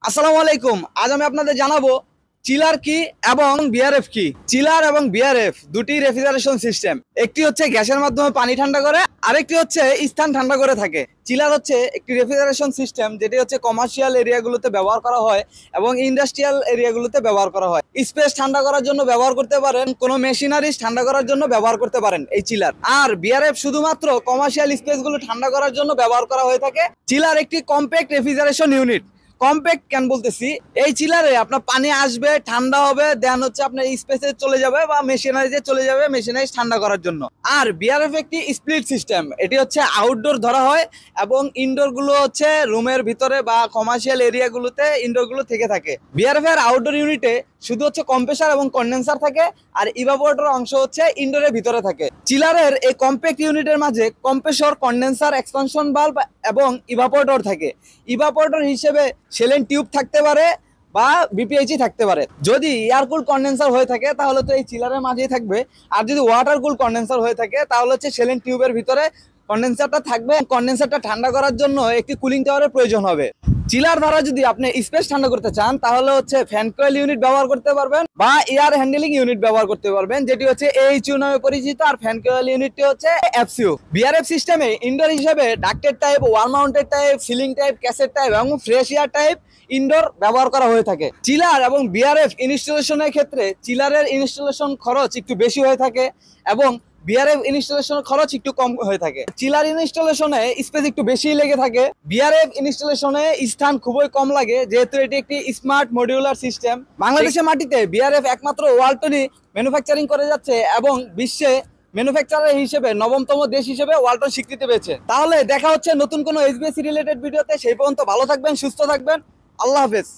আসসালামু আলাইকুম। আজ আমি আপনাদের জানাবো চিলার কি এবং বিআরএফ কি। চিলার এবং বিআরএফ দুটি রেফ্রিজারেশন সিস্টেম। একটি হচ্ছে গ্যাসের মাধ্যমে পানি ঠান্ডা করে, আরেকটি হচ্ছে স্থান ঠান্ডা করে থাকে। চিলার হচ্ছে একটি রেফ্রিজারেশন সিস্টেম যেটি হচ্ছে কমার্শিয়াল এরিয়াগুলোতে ব্যবহার করা হয় এবং ইন্ডাস্ট্রিয়াল এরিয়াগুলোতে ব্যবহার করা হয়। স্পেস ঠান্ডা করার জন্য ব্যবহার করতে পারেন, কোনো মেশিনারিজ ঠান্ডা করার জন্য ব্যবহার করতে পারেন এই চিলার। আর বিআরএফ শুধুমাত্র কমার্শিয়াল স্পেসগুলো ঠান্ডা করার জন্য ব্যবহার করা হয়ে থাকে। চিলার একটি কম্প্যাক্ট রেফ্রিজারেশন ইউনিট। কম্প্যাক্ট কেন বলতেছি, এই চিলারে আপনার পানি আসবে, ঠান্ডা হবে, দেন হচ্ছে আপনার স্পেসে চলে যাবে বা মেশিনারিজে চলে যাবে মেশিনারিজ ঠান্ডা করার জন্য। আর বিআরএফ একটি স্প্লিট সিস্টেম। এটি হচ্ছে আউটডোর ধরা হয় এবং ইনডোর গুলো হচ্ছে রুমের ভিতরে বা কমার্শিয়াল এরিয়াগুলোতে ইনডোর গুলো থেকে থাকে। বিআরএফ এর আউটডোর ইউনিটে শুধু হচ্ছে কম্প্রেসার এবং কন্ডেন্সার থাকে, আর ইভাপোরেটর অংশ হচ্ছে ইনডোরের ভিতরে থাকে। চিলারের এই কম্প্যাক্ট ইউনিটের মাঝে কম্প্রেসর, কন্ডেন্সার, এক্সপানশন বাল্ব এবং ইভাপোরেটর থাকে। ইভাপোরেটর হিসেবে সেলেন টিউব থাকতে পারে বা বিপিএইচই থাকতে পারে। যদি এয়ার কুল কন্ডেন্সার হয়ে থাকে তাহলে তো এই চিলারের মাঝেই থাকবে, আর যদি ওয়াটার কুল কন্ডেন্সার হয়ে থাকে তাহলে হচ্ছে সেলেন টিউবের ভিতরে কন্ডেন্সারটা থাকবে। কন্ডেন্সারটা ঠান্ডা করার জন্য একটি কুলিং টাওয়ারের প্রয়োজন হবে। চিলার দ্বারা যদি আপনি স্পেস ঠান্ডা করতে চান তাহলে হচ্ছে ফ্যান কয়েল ইউনিট ব্যবহার করতে পারবেন বা এয়ার হ্যান্ডেলিং ইউনিট ব্যবহার করতে পারবেন, যেটি হচ্ছে এইচইউ নামে পরিচিত। আর ফ্যান কয়েল ইউনিটটি হচ্ছে এফসিইউ। বিআরএফ সিস্টেমে ইনডোর হিসেবে ducted type, wall mounted type, ceiling type, cassette type এবং ফ্রেশ এয়ার টাইপ ইনডোর ব্যবহার করা হয়ে থাকে। চিলার এবং বিআরএফ ইনস্টলেশনের ক্ষেত্রে চিলারের ইনস্টলেশন খরচ একটু বেশি হয়ে থাকে এবং বিআরএফ ইনস্টলেশন খরচ একটু কম হয়ে থাকে। চিলার ইনস্টলেশনে স্পেস একটু বেশি লেগে থাকে, বিআরএফ ইনস্টলেশনে স্থান খুবই কম লাগে, যেহেতু এটি একটি স্মার্ট মডিউলার সিস্টেম। বাংলাদেশের মাটিতে বিআরএফ একমাত্র ওয়ালটনই ম্যানুফ্যাকচারিং করে যাচ্ছে এবং বিশ্বে ম্যানুফ্যাকচারার হিসেবে নবমতম দেশ হিসেবে ওয়ালটন স্বীকৃতি পেয়েছে। তাহলে দেখা হচ্ছে নতুন কোনো এইচভিএসি রিলেটেড ভিডিওতে। সেই পর্যন্ত ভালো থাকবেন, সুস্থ থাকবেন। আল্লাহ হাফেজ।